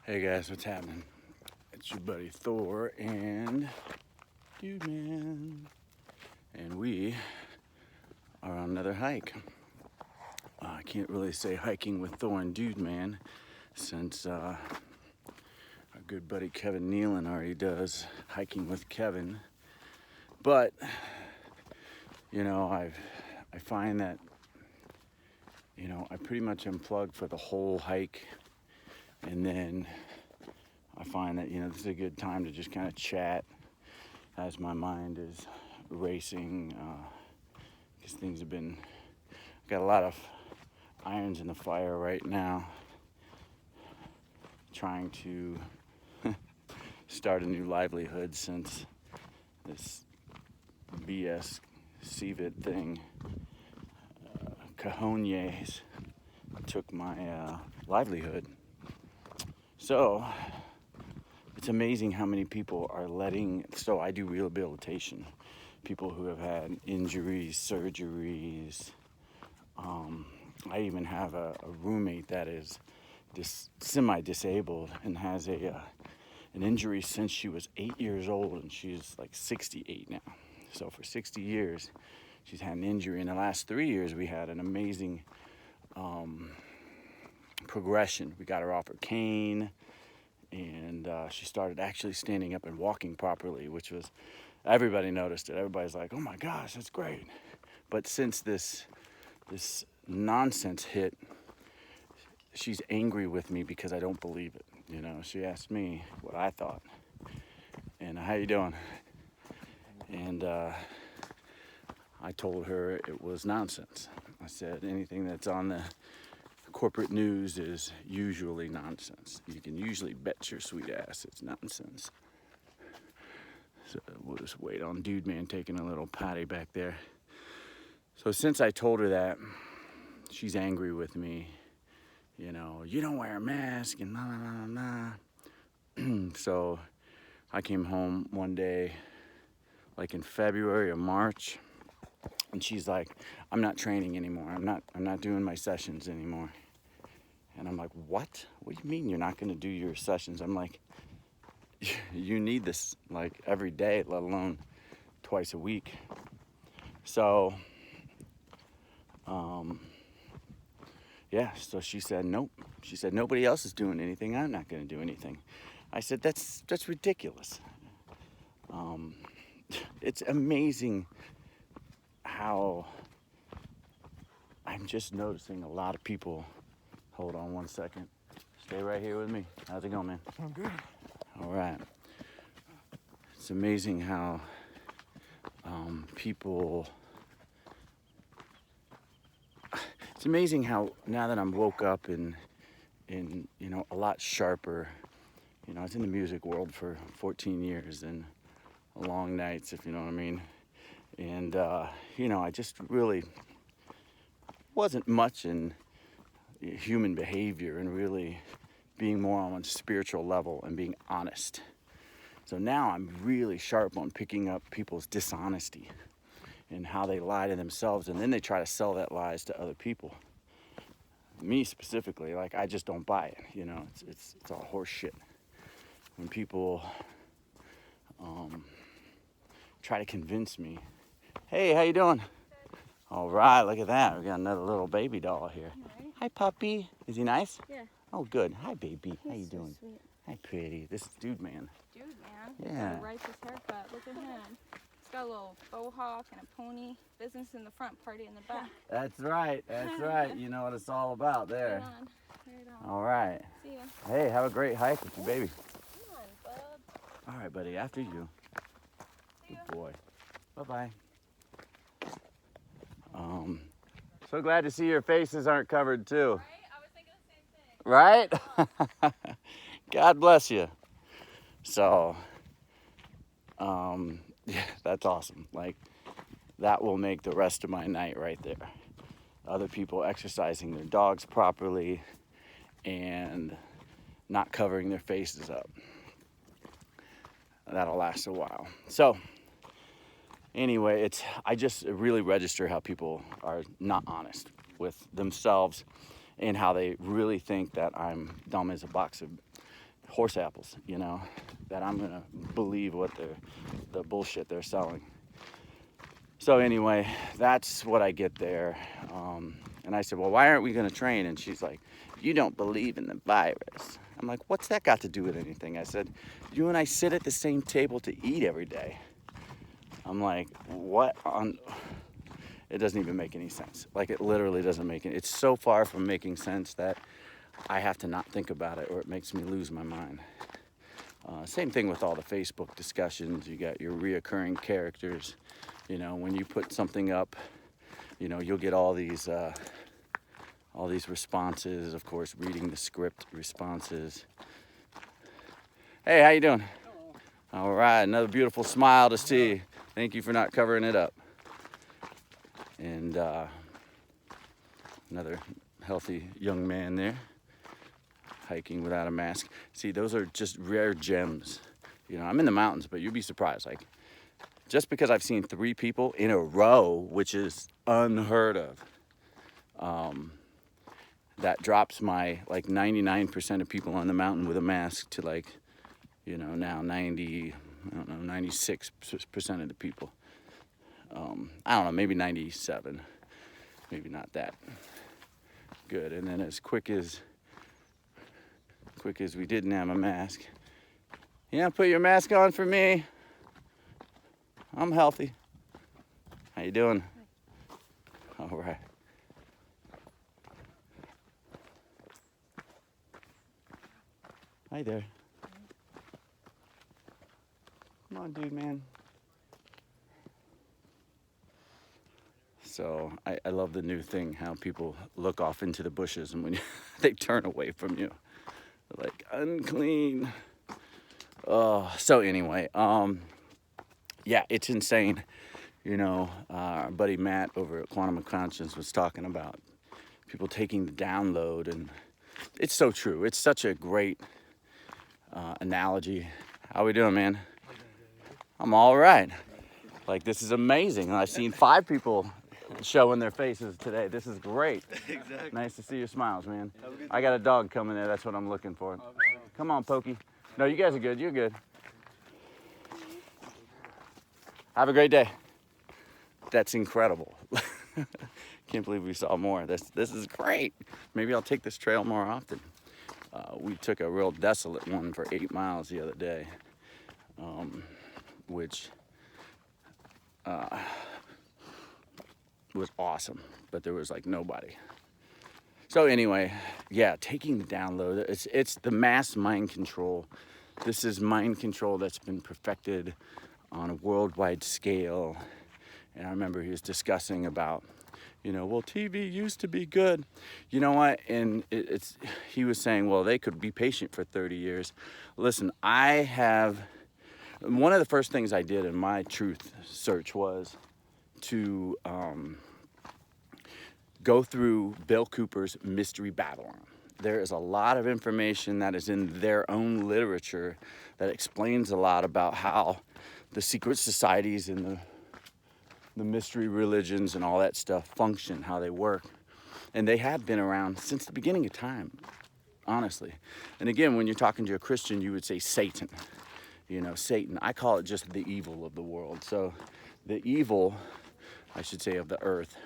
Hey guys, what's happening? It's your buddy Thor and Dude Man, and we are on another hike. I can't really say hiking with Thor and Dude Man since our good buddy Kevin Nealon already does hiking with Kevin. But I find that I pretty much unplug for the whole hike, and then I find that this is a good time to just kind of chat as my mind is racing, because things have been, got a lot of irons in the fire right now, trying to start a new livelihood since this BS CVIT thing, cojones, took my livelihood. So it's amazing how many people are so I do rehabilitation. People who have had injuries, surgeries. I even have a roommate that is semi-disabled and has an injury since she was 8 years old, and she's like 68 now. So for 60 years, she's had an injury. In the last 3 years, we had an amazing progression. We got her off her cane, and she started actually standing up and walking properly, which was, everybody noticed it. Everybody's like, oh my gosh, that's great. But since this nonsense hit, she's angry with me because I don't believe it. She asked me what I thought, and how you doing? And I told her it was nonsense. I said anything that's on the corporate news is usually nonsense. You can usually bet your sweet ass it's nonsense. So we'll just wait on Dude Man taking a little patty back there. So since I told her that, she's angry with me. You don't wear a mask and nah. So I came home one day, like in February or March, and she's like, I'm not training anymore. I'm not doing my sessions anymore. And I'm like, what? What do you mean you're not going to do your sessions? I'm like, you need this like every day, let alone twice a week. So, so she said, nope. She said, nobody else is doing anything. I'm not going to do anything. I said, that's ridiculous. It's amazing how I'm just noticing a lot of people. Hold on one second. Stay right here with me. How's it going, man? I'm good. All right. It's amazing how people. It's amazing how now that I'm woke up and a lot sharper. I was in the music world for 14 years and long nights, if you know what I mean. And I just really wasn't much in human behavior and really being more on a spiritual level and being honest. So now I'm really sharp on picking up people's dishonesty and how they lie to themselves, and then they try to sell that lies to other people. Me specifically, like, I just don't buy it. It's all horse shit. When people try to convince me, hey, how you doing? All right, look at that. We got another little baby doll here. Right. Hi, puppy. Is he nice? Yeah. Oh, good. Hi, baby. How you He's so doing? sweet. Hi, pretty. This is Dude Man. Dude, man. Yeah. He's got a righteous haircut. Look at him. He's got a little faux hawk and a pony. Business in the front, party in the back. That's right. That's right. You know what it's all about there. Right on. Right on. All right. See ya. Hey, have a great hike with your baby. Come on, bub. All right, buddy. After you. See ya. Good boy. Bye-bye. So glad to see your faces aren't covered too. Right? I was thinking the same thing. Right? God bless you. So, yeah, that's awesome. Like, that will make the rest of my night right there. Other people exercising their dogs properly and not covering their faces up. That'll last a while. So, anyway, I just really register how people are not honest with themselves and how they really think that I'm dumb as a box of horse apples, you know, that I'm gonna believe what the bullshit they're selling. So anyway, that's what I get there. And I said, well, why aren't we gonna train? And she's like, you don't believe in the virus. I'm like, what's that got to do with anything? I said, you and I sit at the same table to eat every day. I'm like, what on? It doesn't even make any sense. Like, it literally doesn't make it. It's so far from making sense that I have to not think about it or it makes me lose my mind. Same thing with all the Facebook discussions. You got your reoccurring characters. You know, when you put something up, you know, you'll get all these responses. Of course, reading the script responses. Hey, how you doing? Hello. All right, another beautiful smile to see. Thank you for not covering it up. And another healthy young man there, hiking without a mask. See, those are just rare gems. You know, I'm in the mountains, but you'd be surprised. Like, just because I've seen 3 people in a row, which is unheard of, that drops my, like, 99% of people on the mountain with a mask to, like, you know, now 96% of the people. I don't know, maybe 97, maybe not that good. And then as quick as we didn't have a mask, yeah, put your mask on for me. I'm healthy. How you doing? All right. Hi there. Come on, dude, man. So I love the new thing, how people look off into the bushes and when they turn away from you, they're like, unclean. Oh, so anyway, yeah, it's insane. You know, our buddy Matt over at Quantum of Conscience was talking about people taking the download, and it's so true. It's such a great analogy. How we doing, man? I'm all right. Like, this is amazing. I've seen 5 people showing their faces today. This is great. Exactly. Nice to see your smiles, man. I got a dog coming there. That's what I'm looking for. Come on, Pokey. No, you guys are good. You're good. Have a great day. That's incredible. Can't believe we saw more. This is great. Maybe I'll take this trail more often. We took a real desolate one for 8 miles the other day, which was awesome, but there was like nobody. So anyway, yeah, taking the download, it's the mass mind control. This is mind control that's been perfected on a worldwide scale. And I remember he was discussing about, you know, well, TV used to be good. You know what? And he was saying, well, they could be patient for 30 years. Listen, one of the first things I did in my truth search was to go through Bill Cooper's Mystery Babylon. There is a lot of information that is in their own literature that explains a lot about how the secret societies and the mystery religions and all that stuff function, how they work. And they have been around since the beginning of time, honestly. And again, when you're talking to a Christian, you would say Satan. You know, Satan. I call it just the evil of the world. So the evil, I should say, of the earth.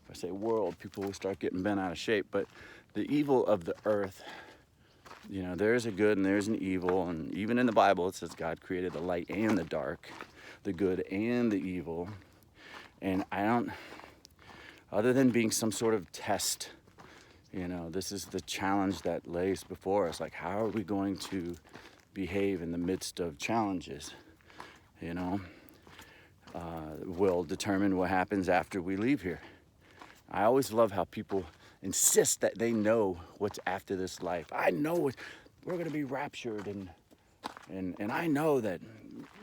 If I say world, people will start getting bent out of shape. But the evil of the earth, you know, there's a good and there's an evil. And even in the Bible, it says God created the light and the dark, the good and the evil. And I don't, other than being some sort of test, you know, this is the challenge that lays before us. Like, how are we going to behave in the midst of challenges? You know, will determine what happens after we leave here. I always love how people insist that they know what's after this life. I know we're going to be raptured, and I know that,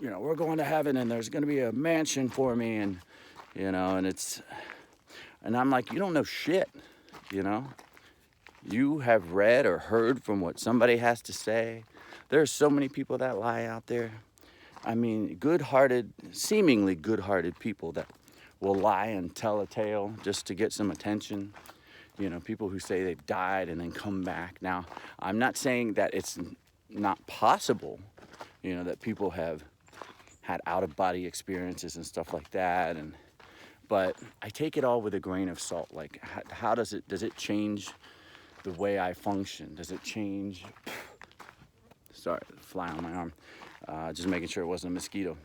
you know, we're going to heaven and there's going to be a mansion for me, and you know, and I'm like, you don't know shit, you know. You have read or heard from what somebody has to say. There's so many people that lie out there. I mean, good-hearted, seemingly good-hearted people that will lie and tell a tale just to get some attention. You know, people who say they've died and then come back. Now, I'm not saying that it's not possible, you know, that people have had out-of-body experiences and stuff like that. But I take it all with a grain of salt. Like, how does it change the way I function? Does it change? Sorry, fly on my arm. Just making sure it wasn't a mosquito.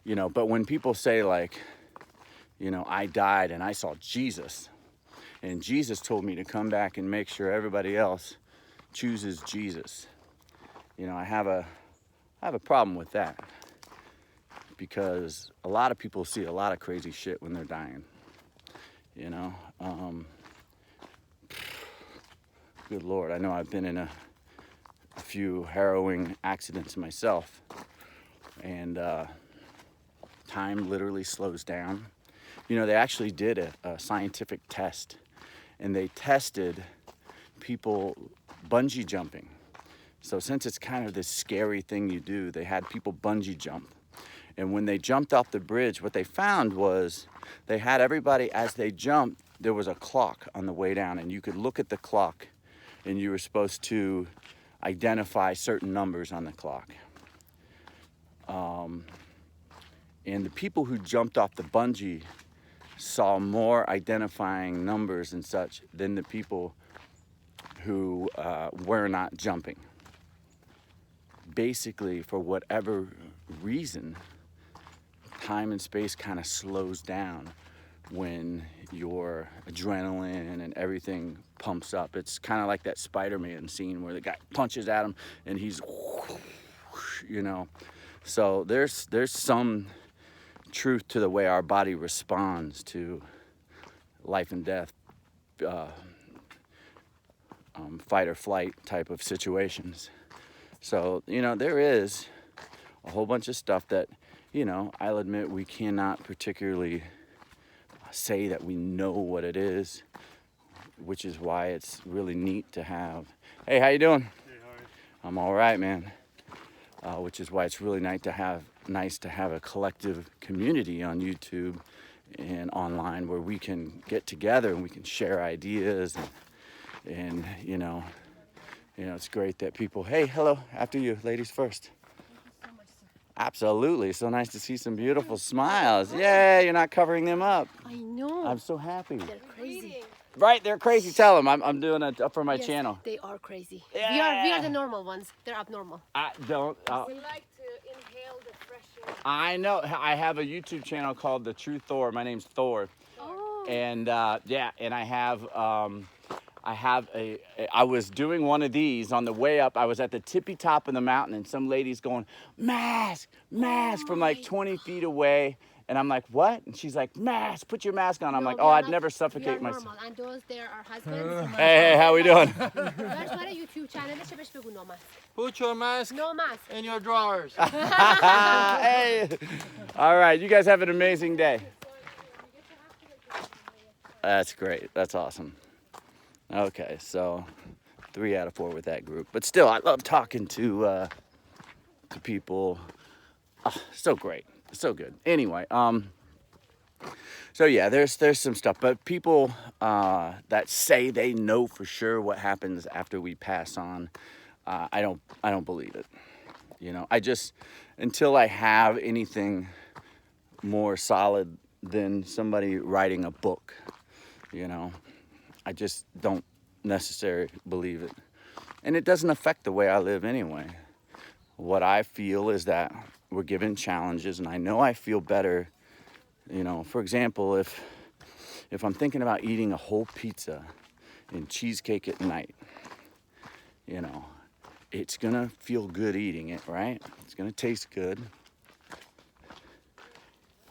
You know, but when people say, like, you know, I died and I saw Jesus, and Jesus told me to come back and make sure everybody else chooses Jesus. You know, I have a problem with that, because a lot of people see a lot of crazy shit when they're dying. You know, good Lord, I know I've been in a few harrowing accidents myself, and time literally slows down. You know, they actually did a scientific test, and they tested people bungee jumping. So since it's kind of this scary thing you do, they had people bungee jump. And when they jumped off the bridge, what they found was they had everybody, as they jumped, there was a clock on the way down, and you could look at the clock, and you were supposed to identify certain numbers on the clock. And the people who jumped off the bungee saw more identifying numbers and such than the people who were not jumping. Basically, for whatever reason, time and space kind of slows down when your adrenaline and everything pumps up. It's kind of like that Spider-Man scene where the guy punches at him and he's, you know. So there's some truth to the way our body responds to life and death, fight or flight type of situations. So, you know, there is a whole bunch of stuff that, you know, I'll admit we cannot particularly say that we know what it is, which is why it's really neat to have. Hey, how you doing? Hey, how are you? I'm all right, man. Which is why it's really nice to have a collective community on YouTube and online where we can get together and we can share ideas, and you know, it's great that people. Hey, hello. After you, ladies first. Thank you so much, sir. Absolutely. So nice to see some beautiful smiles. Yay, you're not covering them up. I know. I'm so happy. They're crazy. Right, they're crazy. Tell them I'm doing it for my Yes, channel. they are crazy. Yeah. We are the normal ones. They're abnormal. I don't. We like to inhale the fresh air. I know. I have a YouTube channel called The True Thor. My name's Thor. Oh. And yeah, and I was doing one of these on the way up. I was at the tippy top of the mountain, and some lady's going, mask, mask, from like 20 feet away. And I'm like, what? And she's like, mask, put your mask on. I'm No, like, we oh, are I'd not- never we suffocate are myself. normal. And those there are husbands. Hey, how we doing? There's my YouTube channel. Let's go no mask. Put your mask No mask. in your drawers. Hey. All right, you guys have an amazing day. That's great. That's awesome. Okay, so 3 out of 4 with that group. But still, I love talking to people. Oh, so great. So good. Anyway, so yeah, there's some stuff, but people that say they know for sure what happens after we pass on, I don't believe it. You know, until I have anything more solid than somebody writing a book, you know, I just don't necessarily believe it. And it doesn't affect the way I live anyway. What I feel is that we're given challenges, and I know I feel better. You know, for example, if I'm thinking about eating a whole pizza and cheesecake at night, you know, it's gonna feel good eating it, right? It's gonna taste good.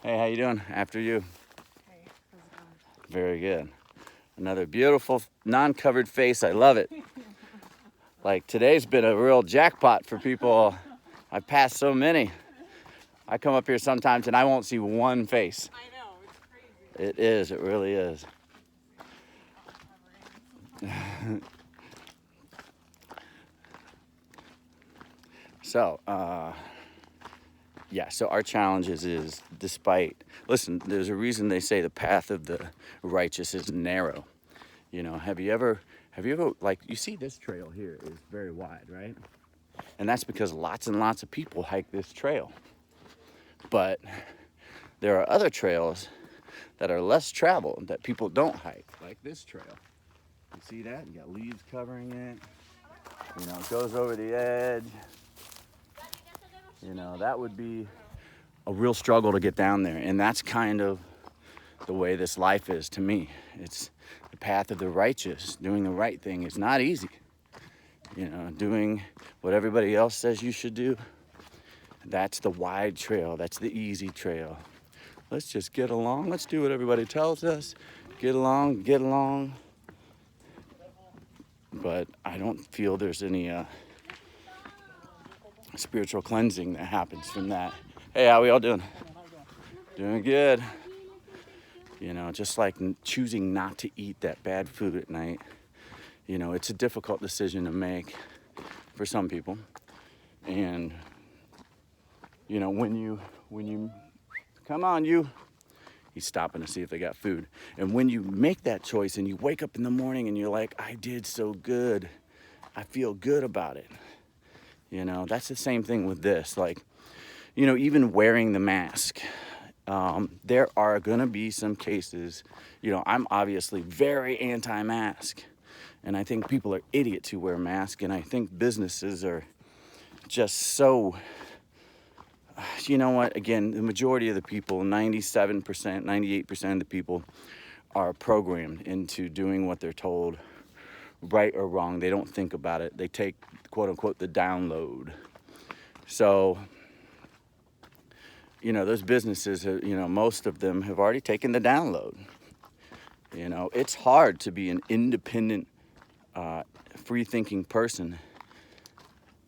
Hey, how you doing? After you. Hey, how's it going? Very good. Another beautiful non-covered face. I love it. Like, today's been a real jackpot for people. I've passed so many. I come up here sometimes and I won't see one face. I know, it's crazy. It is, it really is. So, yeah, so our challenge is listen, there's a reason they say the path of the righteous is narrow. You know, have you ever Have you ever, like, you see this trail here is very wide, right? And that's because lots and lots of people hike this trail. But there are other trails that are less traveled that people don't hike, like this trail. You see that? You got leaves covering it. You know, it goes over the edge. You know, that would be a real struggle to get down there. And that's kind of the way this life is to me. It's the path of the righteous. Doing the right thing is not easy. You know, doing what everybody else says you should do, that's the wide trail. That's the easy trail. Let's just get along. Let's do what everybody tells us. Get along, get along. But I don't feel there's any spiritual cleansing that happens from that. Hey, how we all doing? Doing good. You know, just like choosing not to eat that bad food at night. You know, it's a difficult decision to make for some people. And, you know, when you, come on, he's stopping to see if they got food. And when you make that choice and you wake up in the morning and you're like, I did so good. I feel good about it. You know, that's the same thing with this. Like, you know, even wearing the mask. There are going to be some cases, you know, I'm obviously very anti-mask. And I think people are idiots who wear masks. And I think businesses are just so, you know what, again, the majority of the people, 97%, 98% of the people are programmed into doing what they're told, right or wrong. They don't think about it. They take, quote unquote, the download. So, you know, those businesses, you know, most of them have already taken the download. You know, it's hard to be an independent, free-thinking person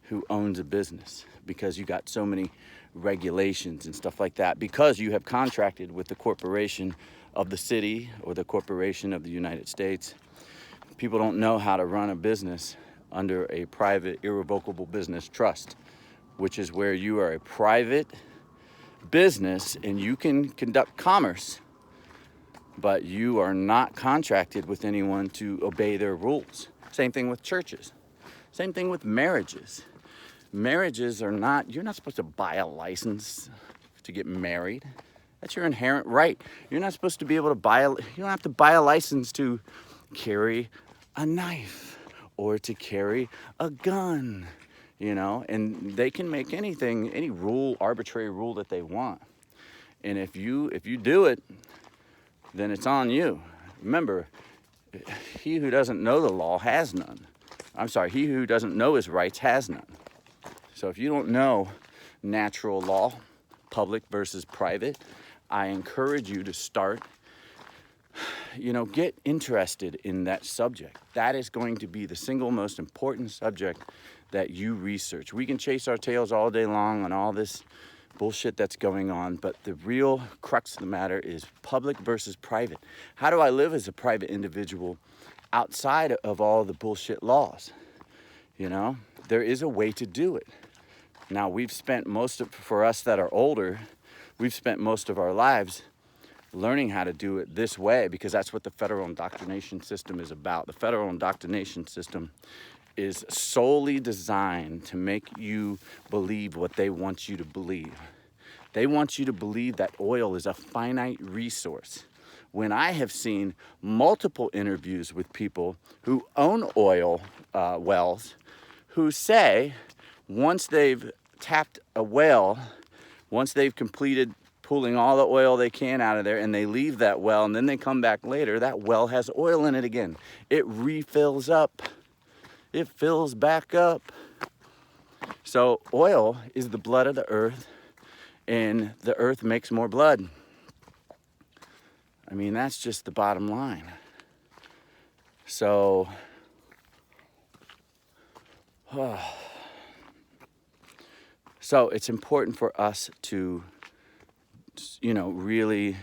who owns a business because you got so many regulations and stuff like that because you have contracted with the corporation of the city or the corporation of the United States. People don't know how to run a business under a private irrevocable business trust, which is where you are a private business and you can conduct commerce, but you are not contracted with anyone to obey their rules. Same thing with churches. Same thing with marriages. Marriages are not, you're not supposed to buy a license to get married. That's your inherent right. You're not supposed to be able to you don't have to buy a license to carry a knife or to carry a gun, you know, and they can make anything, any rule, arbitrary rule that they want. And if you do it, then it's on you. Remember, he who doesn't know the law has none. He who doesn't know his rights has none. So if you don't know natural law, public versus private, I encourage you to start, you know, get interested in that subject. That is going to be the single most important subject that you research. We can chase our tails all day long on all this bullshit that's going on, but the real crux of the matter is public versus private. How do I live as a private individual outside of all the bullshit laws? You know, there is a way to do it. Now, we've spent for us that are older, we've spent most of our lives learning how to do it this way because that's what the federal indoctrination system is about. The federal indoctrination system is solely designed to make you believe what they want you to believe. They want you to believe that oil is a finite resource. When I have seen multiple interviews with people who own oil wells who say once they've tapped a well, once they've completed pulling all the oil they can out of there and they leave that well and then they come back later, that well has oil in it again. It refills up. It fills back up. So oil is the blood of the earth and the earth makes more blood. I mean, that's just the bottom line. So, so it's important for us to, you know, really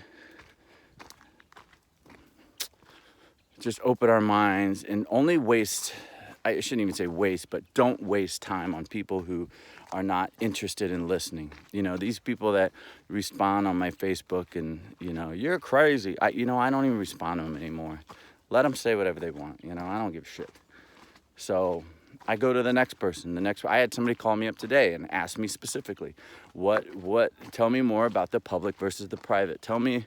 just open our minds and only waste, I shouldn't even say waste, but don't waste time on people who are not interested in listening. You know, these people that respond on my Facebook and, you know, you're crazy. I don't even respond to them anymore. Let them say whatever they want. You know, I don't give a shit. So I go to the next person. I had somebody call me up today and ask me specifically, tell me more about the public versus the private. Tell me,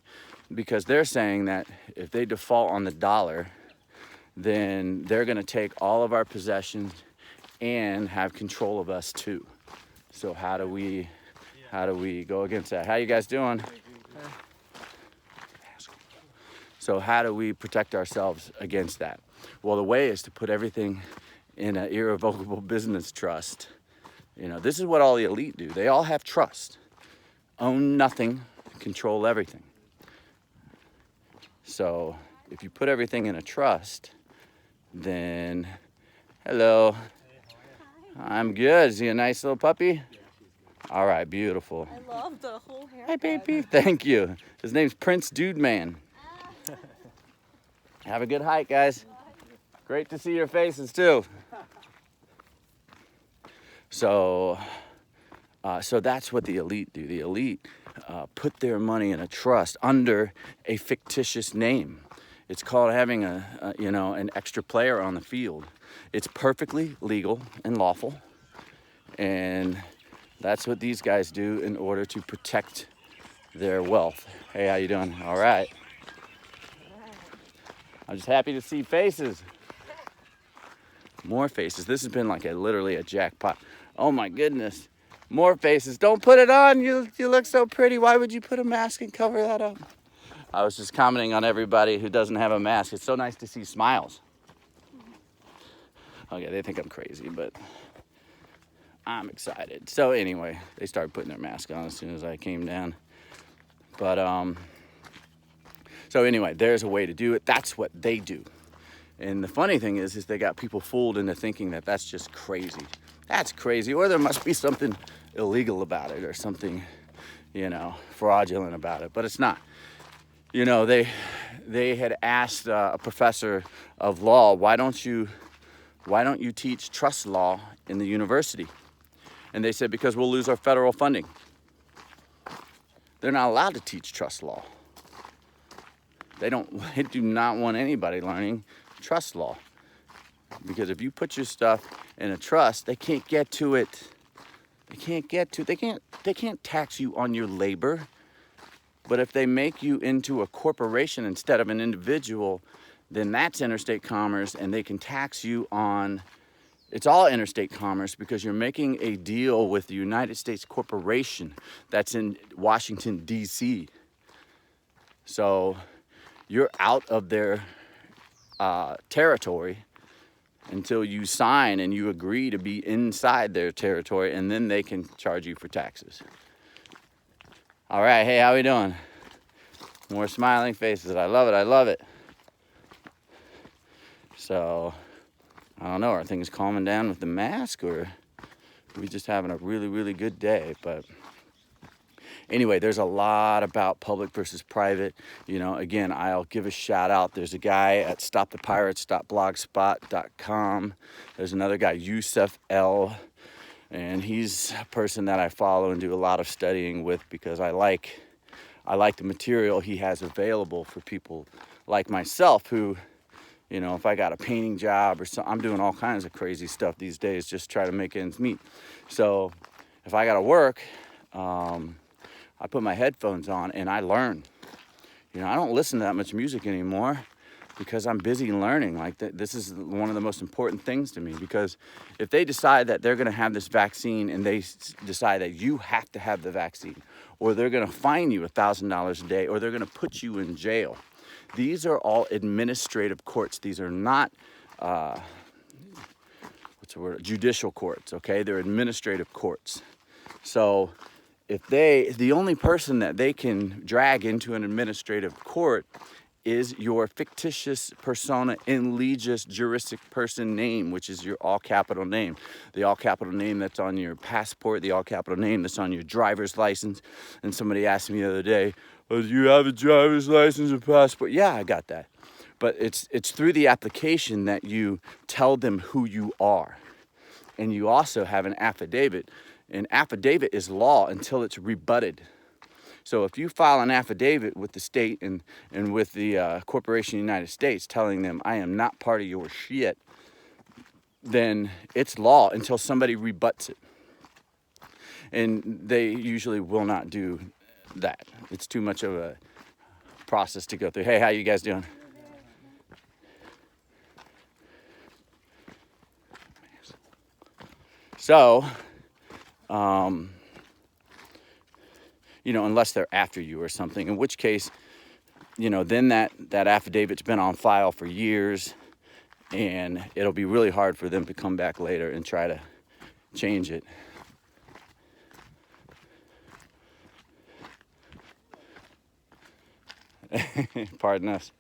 because they're saying that if they default on the dollar, then they're going to take all of our possessions and have control of us too. So how do we go against that? How you guys doing? So how do we protect ourselves against that? Well, the way is to put everything in an irrevocable business trust. You know, this is what all the elite do. They all have trust. Own nothing, control everything. So if you put everything in a trust, then, hello. I'm good. Is he a nice little puppy? All right, beautiful. I love the whole hair. Hi, baby. Thank you. His name's Prince Dude Man. Have a good hike, guys. Great to see your faces, too. So that's what the elite do. The elite put their money in a trust under a fictitious name. It's called having an extra player on the field. It's perfectly legal and lawful, and that's what these guys do in order to protect their wealth. Hey, how you doing? All right. I'm just happy to see faces. More faces. This has been like literally a jackpot. Oh my goodness. More faces. Don't put it on. You look so pretty. Why would you put a mask and cover that up? I was just commenting on everybody who doesn't have a mask. It's so nice to see smiles. Okay, they think I'm crazy, but I'm excited. So anyway, they started putting their mask on as soon as I came down. But so anyway, there's a way to do it. That's what they do. And the funny thing is they got people fooled into thinking that that's just crazy. That's crazy, or there must be something illegal about it or something, fraudulent about it, but it's not. They had asked a professor of law, why don't you teach trust law in the university? And they said, because we'll lose our federal funding. They're not allowed to teach trust law. They do not want anybody learning trust law. Because if you put your stuff in a trust, they can't get to it. They can't tax you on your labor. But if they make you into a corporation instead of an individual, then that's interstate commerce, and they can tax you on, it's all interstate commerce because you're making a deal with the United States corporation that's in Washington, D.C. So you're out of their territory until you sign and you agree to be inside their territory, and then they can charge you for taxes. All right, hey, how we doing? More smiling faces. I love it, I love it. So, I don't know, are things calming down with the mask, or are we just having a really, really good day? But anyway, there's a lot about public versus private. Again, I'll give a shout out. There's a guy at stopthepirates.blogspot.com. There's another guy, Yusuf L. And he's a person that I follow and do a lot of studying with because I like the material he has available for people like myself who, if I got a painting job or something, I'm doing all kinds of crazy stuff these days just to try to make ends meet. So if I got to work, I put my headphones on and I learn. I don't listen to that much music anymore because I'm busy learning. This is one of the most important things to me, because if they decide that they're going to have this vaccine and they decide that you have to have the vaccine, or they're going to fine you $1,000 a day, or they're going to put you in jail, these are all administrative courts. These are not judicial courts, okay? They're administrative courts. So if the only person that they can drag into an administrative court is your fictitious persona in legis juristic person name, which is your all capital name. The all capital name that's on your passport, the all capital name that's on your driver's license. And somebody asked me the other day, do you have a driver's license or passport? Yeah, I got that. But it's through the application that you tell them who you are. And you also have an affidavit. An affidavit is law until it's rebutted. So if you file an affidavit with the state and with the Corporation of the United States telling them I am not part of your shit, then it's law until somebody rebuts it. And they usually will not do that. It's too much of a process to go through. Hey, how you guys doing? So, unless they're after you or something, in which case, then that affidavit's been on file for years, and it'll be really hard for them to come back later and try to change it. Pardon us.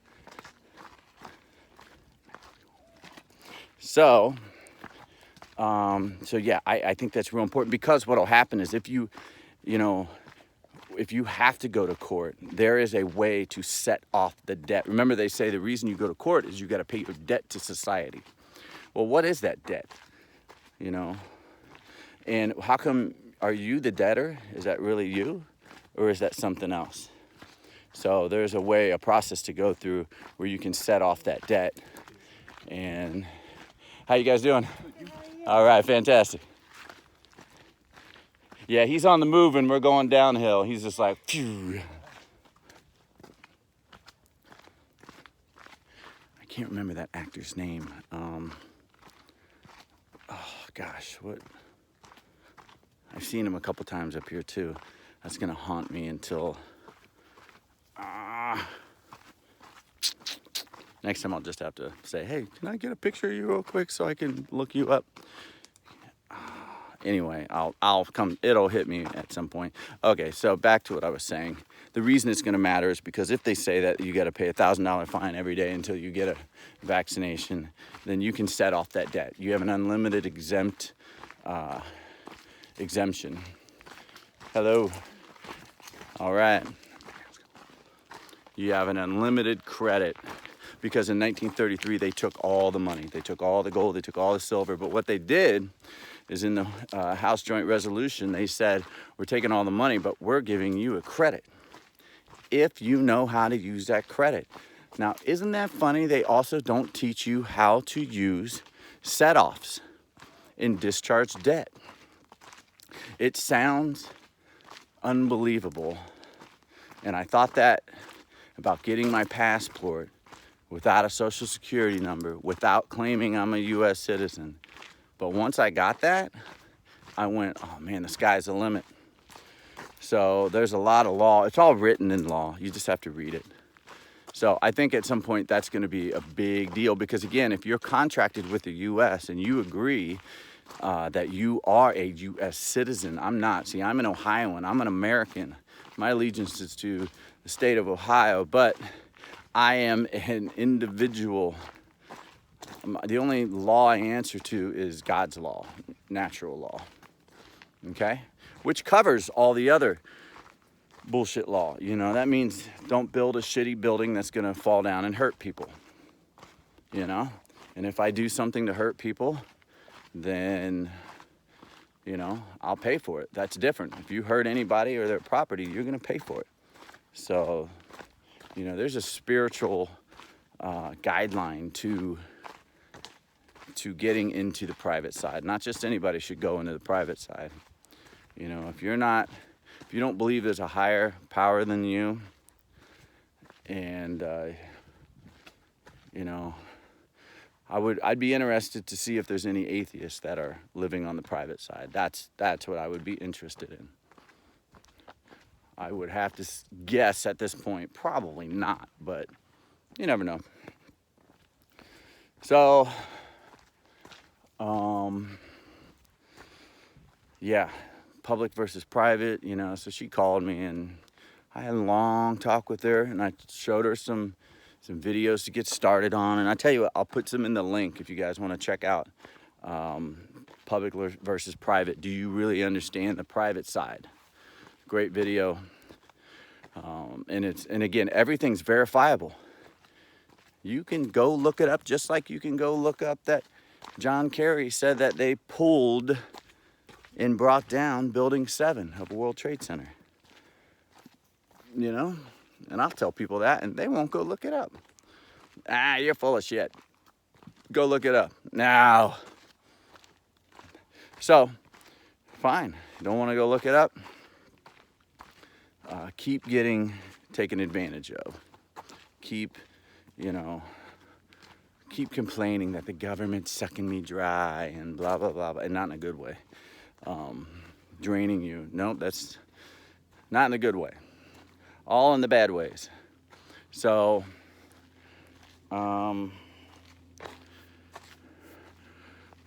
So yeah, I think that's real important, because what'll happen is if you have to go to court, there is a way to set off the debt. Remember, they say the reason you go to court is you got to pay your debt to society. Well, what is that debt? And how come, are you the debtor? Is that really you? Or is that something else? So there's a process to go through where you can set off that debt. And how you guys doing? All right, fantastic. Yeah, he's on the move and we're going downhill. He's just like, phew. I can't remember that actor's name. Oh gosh, what? I've seen him a couple times up here too. That's gonna haunt me until next time. I'll just have to say, hey, can I get a picture of you real quick so I can look you up? Anyway, I'll come, it'll hit me at some point. Okay, so back to what I was saying. The reason it's gonna matter is because if they say that you gotta pay $1,000 fine every day until you get a vaccination, then you can set off that debt. You have an unlimited exemption. Hello. All right. You have an unlimited credit, because in 1933, they took all the money. They took all the gold, they took all the silver, but what they did is in the House Joint Resolution, they said, we're taking all the money, but we're giving you a credit if you know how to use that credit. Now, isn't that funny? They also don't teach you how to use set-offs in discharge debt. It sounds unbelievable. And I thought that about getting my passport without a social security number, without claiming I'm a US citizen. But once I got that, I went, oh man, the sky's the limit. So there's a lot of law. It's all written in law. You just have to read it. So I think at some point that's going to be a big deal, because again, if you're contracted with the US and you agree that you are a US citizen, I'm not. See, I'm an Ohioan. I'm an American. My allegiance is to the state of Ohio, but I am an individual. The only law I answer to is God's law, natural law, okay? Which covers all the other bullshit law. That means don't build a shitty building that's gonna fall down and hurt people, And if I do something to hurt people, then, I'll pay for it. That's different. If you hurt anybody or their property, you're gonna pay for it. So, there's a spiritual guideline to getting into the private side. Not just anybody should go into the private side. If you don't believe there's a higher power than you, and I'd be interested to see if there's any atheists that are living on the private side. That's what I would be interested in. I would have to guess at this point, probably not, but you never know. So, yeah, public versus private, so she called me and I had a long talk with her, and I showed her some videos to get started on. And I tell you what, I'll put some in the link if you guys want to check out public versus private. Do you really understand the private side? Great video. And again, everything's verifiable. You can go look it up, just like you can go look up that John Kerry said that they pulled and brought down Building 7 of World Trade Center. And I'll tell people that, and they won't go look it up. You're full of shit. Go look it up. Now, So, fine. You don't want to go look it up? Keep getting taken advantage of. Keep, you know, keep complaining that the government's sucking me dry and blah, blah, blah, blah, and not in a good way. Draining you. No, that's not in a good way. All in the bad ways. So,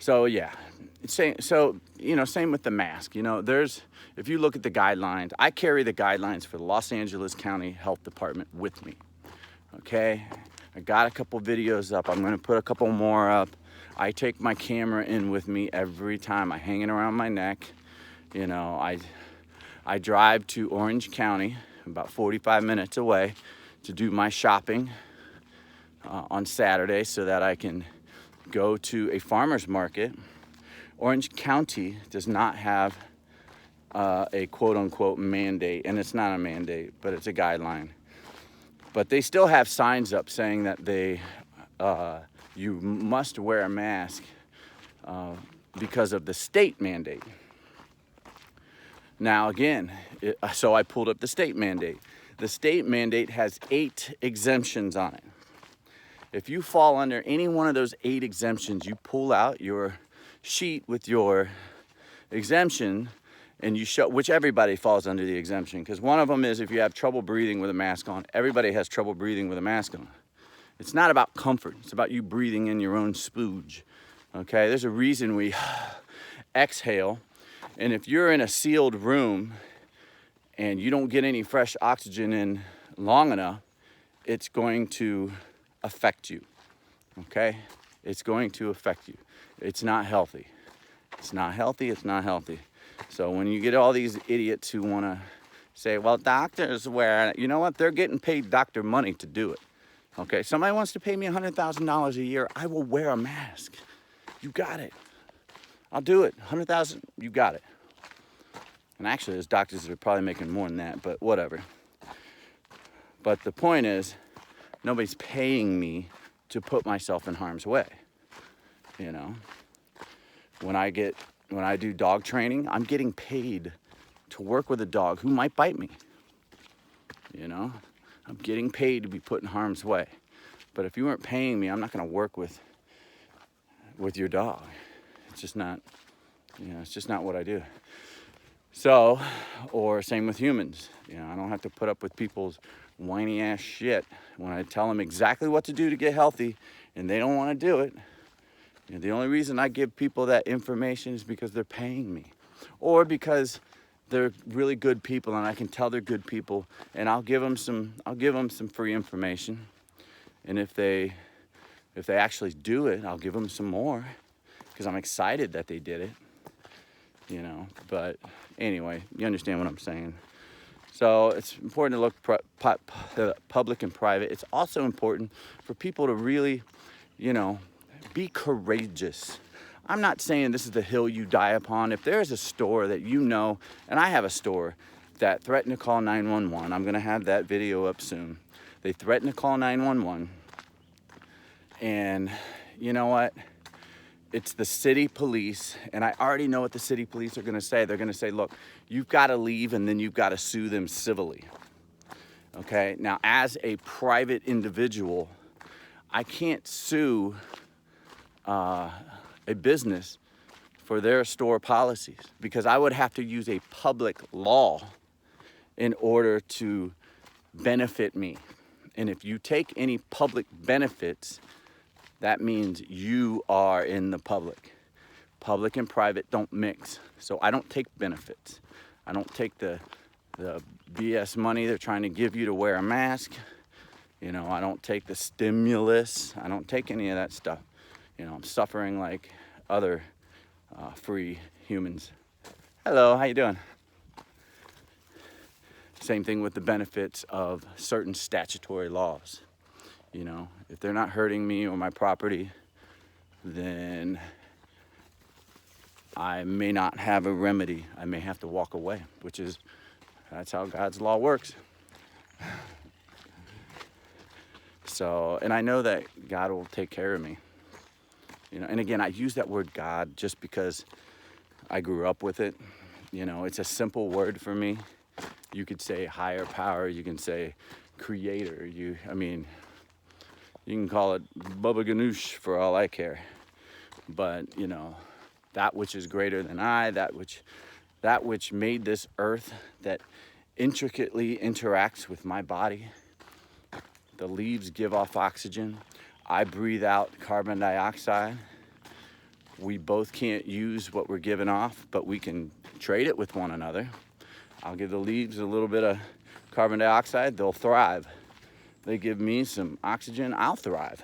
yeah. Same with the mask. If you look at the guidelines, I carry the guidelines for the Los Angeles County Health Department with me. Okay? I got a couple videos up. I'm going to put a couple more up. I take my camera in with me every time. I hang it around my neck. I drive to Orange County, about 45 minutes away, to do my shopping on Saturday so that I can go to a farmer's market. Orange County does not have a quote-unquote mandate, and it's not a mandate, but it's a guideline. But they still have signs up saying that you must wear a mask because of the state mandate. Now again, so I pulled up the state mandate. The state mandate has 8 exemptions on it. If you fall under any one of those 8 exemptions, you pull out your sheet with your exemption and you show, which everybody falls under the exemption, because one of them is if you have trouble breathing with a mask on. Everybody has trouble breathing with a mask on. It's not about comfort. It's about you breathing in your own spooge. Okay, there's a reason we exhale. And if you're in a sealed room and you don't get any fresh oxygen in long enough, it's going to affect you. Okay? It's going to affect you. It's not healthy. It's not healthy. It's not healthy. So when you get all these idiots who want to say, well, doctors wear it, you know what? They're getting paid doctor money to do it. Okay? Somebody wants to pay me $100,000 a year, I will wear a mask. You got it. I'll do it. $100,000, you got it. And actually, there's doctors that are probably making more than that, but whatever. But the point is, nobody's paying me to put myself in harm's way. When I do dog training, I'm getting paid to work with a dog who might bite me. I'm getting paid to be put in harm's way. But if you weren't paying me, I'm not going to work with your dog. It's just not, it's just not what I do. So, or same with humans. I don't have to put up with people's whiny ass shit when I tell them exactly what to do to get healthy and they don't want to do it. The only reason I give people that information is because they're paying me, or because they're really good people and I can tell they're good people, and I'll give them some free information. And if they actually do it, I'll give them some more because I'm excited that they did it. But anyway, you understand what I'm saying. So it's important to look public and private. It's also important for people to really, be courageous. I'm not saying this is the hill you die upon. If there's a store that and I have a store that threatened to call 911, I'm going to have that video up soon. They threatened to call 911. And you know what? It's the city police, and I already know what the city police are going to say. They're going to say, look, you've got to leave, and then you've got to sue them civilly. Okay? Now, as a private individual, I can't sue a business for their store policies because I would have to use a public law in order to benefit me. And if you take any public benefits, that means you are in the public. Public and private don't mix. So I don't take benefits. I don't take the BS money they're trying to give you to wear a mask. I don't take the stimulus. I don't take any of that stuff. I'm suffering like other free humans. Hello, how you doing? Same thing with the benefits of certain statutory laws. If they're not hurting me or my property, then I may not have a remedy. I may have to walk away, that's how God's law works. So, and I know that God will take care of me. And again, I use that word God just because I grew up with it. You know, it's a simple word for me. You could say higher power, you can say creator, I mean, you can call it Bubba Ganoush for all I care. But, you know, that which is greater than I, that which made this earth, that intricately interacts with my body. The leaves give off oxygen. I breathe out carbon dioxide. We both can't use what we're giving off, but we can trade it with one another. I'll give the leaves a little bit of carbon dioxide, they'll thrive. They give me some oxygen, I'll thrive.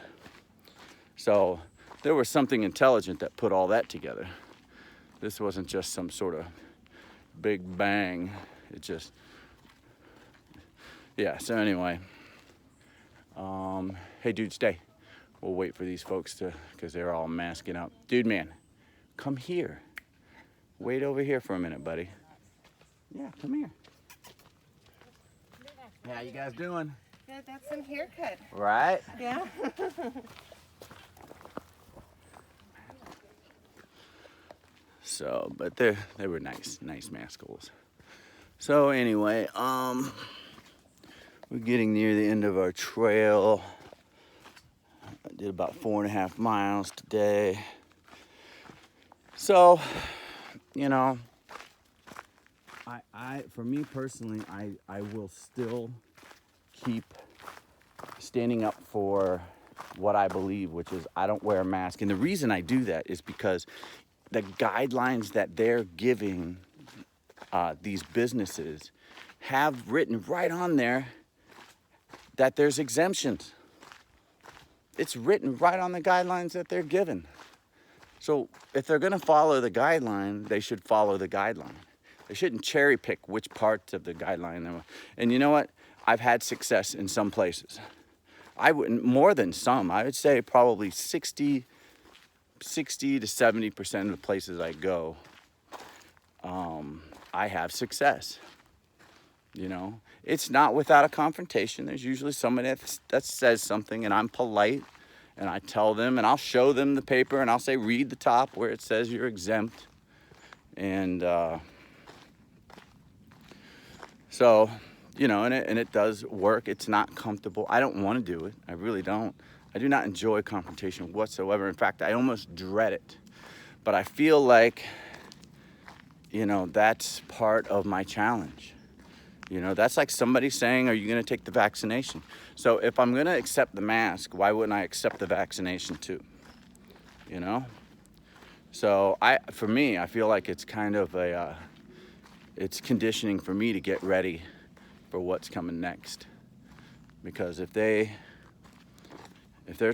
So there was something intelligent that put all that together. This wasn't just some sort of big bang. It just, yeah, so anyway. Hey dude, stay. We'll wait for these folks because they're all masking up. Dude, man, come here. Wait over here for a minute, buddy. Yeah, come here. How you guys doing? Yeah, that's some haircut. Right? Yeah. So, but they were nice mascals. So anyway, we're getting near the end of our trail. I did about 4.5 miles today. So, you know, for me personally, I will still keep standing up for what I believe, which is I don't wear a mask. And the reason I do that is because the guidelines that they're giving these businesses have written right on there that there's exemptions. It's written right on the guidelines that they're given. So if they're going to follow the guideline, they should follow the guideline. They shouldn't cherry pick which parts of the guideline. And you know what? I've had success in some places. I wouldn't, more than some. I would say probably 60 to 70% of the places I go, I have success. You know, it's not without a confrontation. There's usually somebody that says something, and I'm polite, and I tell them, and I'll show them the paper, and I'll say, read the top where it says you're exempt. And so, you know, and it does work. It's not comfortable. I don't want to do it. I really don't. I do not enjoy confrontation whatsoever. In fact, I almost dread it. But I feel like, you know, that's part of my challenge. You know, that's like somebody saying, are you going to take the vaccination? So if I'm going to accept the mask, why wouldn't I accept the vaccination too? You know? So for me, I feel like it's kind of it's conditioning for me to get ready for what's coming next. Because if they're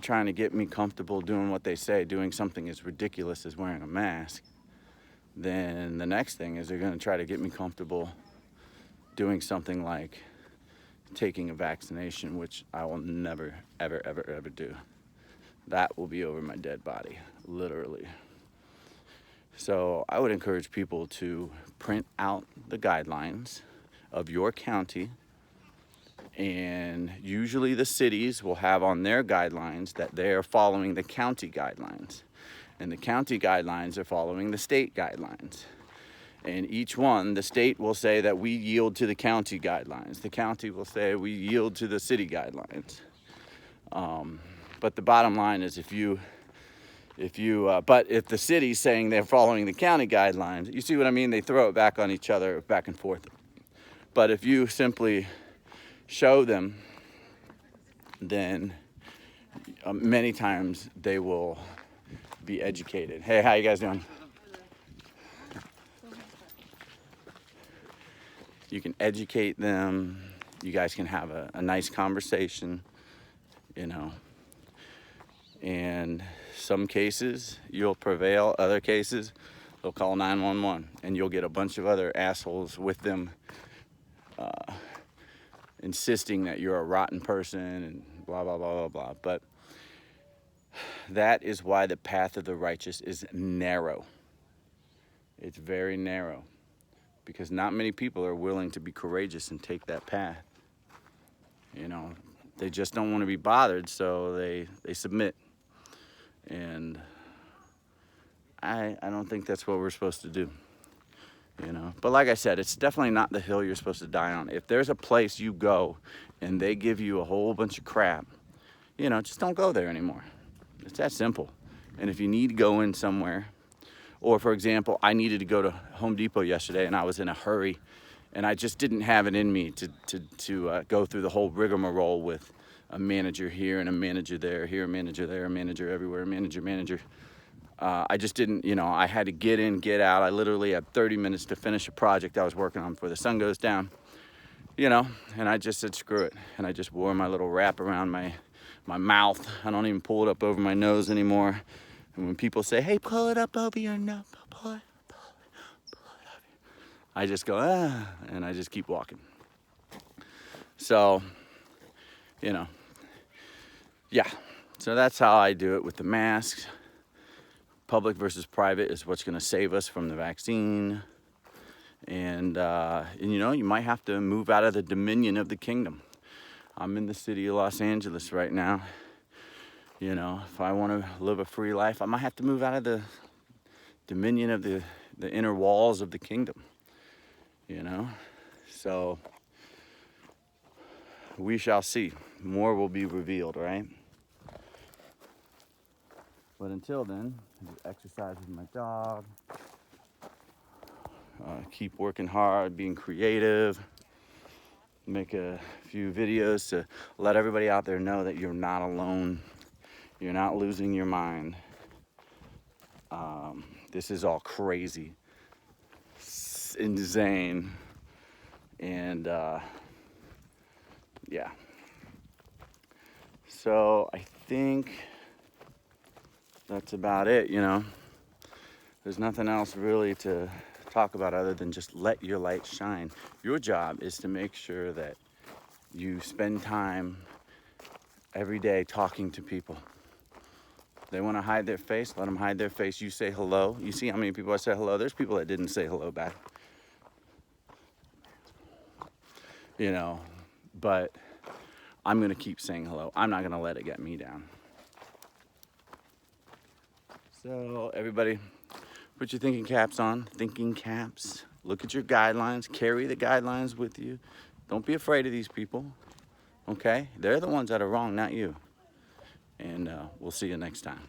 trying to get me comfortable doing what they say, doing something as ridiculous as wearing a mask, then the next thing is they're going to try to get me comfortable doing something like taking a vaccination, which I will never, ever, ever, ever do. That will be over my dead body, literally. So I would encourage people to print out the guidelines of your county, and usually the cities will have on their guidelines that they are following the county guidelines, and the county guidelines are following the state guidelines. And each one, the state will say that we yield to the county guidelines. The county will say we yield to the city guidelines. But the bottom line is but if the city's saying they're following the county guidelines, you see what I mean? They throw it back on each other, back and forth. But if you simply show them, then many times they will be educated. Hey, how you guys doing? You can educate them. You guys can have a nice conversation, you know. And some cases you'll prevail. Other cases they'll call 911, and you'll get a bunch of other assholes with them insisting that you're a rotten person and blah, blah, blah, blah, blah. But that is why the path of the righteous is narrow. It's very narrow. Because not many people are willing to be courageous and take that path. You know, they just don't want to be bothered, so they submit. And I don't think that's what we're supposed to do. you know. But like I said, it's definitely not the hill you're supposed to die on. If there's a place you go and they give you a whole bunch of crap, you know, just don't go there anymore. It's that simple. And if you need to go in somewhere, or for example, I needed to go to Home Depot yesterday and I was in a hurry and I just didn't have it in me to go through the whole rigmarole with a manager here and a manager there, here a manager there, a manager everywhere, a manager. I just didn't, you know, I had to get in, get out. I literally had 30 minutes to finish a project I was working on before the sun goes down, you know, and I just said, screw it. And I just wore my little wrap around my mouth. I don't even pull it up over my nose anymore. And when people say, hey, pull it up over your nose, pull it up, I just go, and I just keep walking. So, you know, yeah. So that's how I do it with the masks. Public versus private is what's going to save us from the vaccine. And you know, you might have to move out of the dominion of the kingdom. I'm in the city of Los Angeles right now. You know, if I want to live a free life, I might have to move out of the dominion of the inner walls of the kingdom. You know, so we shall see. More will be revealed, right? But until then, I do exercise with my dog. Keep working hard, being creative. Make a few videos to let everybody out there know that you're not alone. You're not losing your mind. This is all crazy, it's insane, and yeah. So I think that's about it, you know. There's nothing else really to talk about other than just let your light shine. Your job is to make sure that you spend time every day talking to people. They want to hide their face, let them hide their face. You say hello. You see how many people I said hello? There's people that didn't say hello back. You know, but I'm going to keep saying hello. I'm not going to let it get me down. So everybody, put your thinking caps on. Thinking caps. Look at your guidelines. Carry the guidelines with you. Don't be afraid of these people. Okay? They're the ones that are wrong, not you. And we'll see you next time.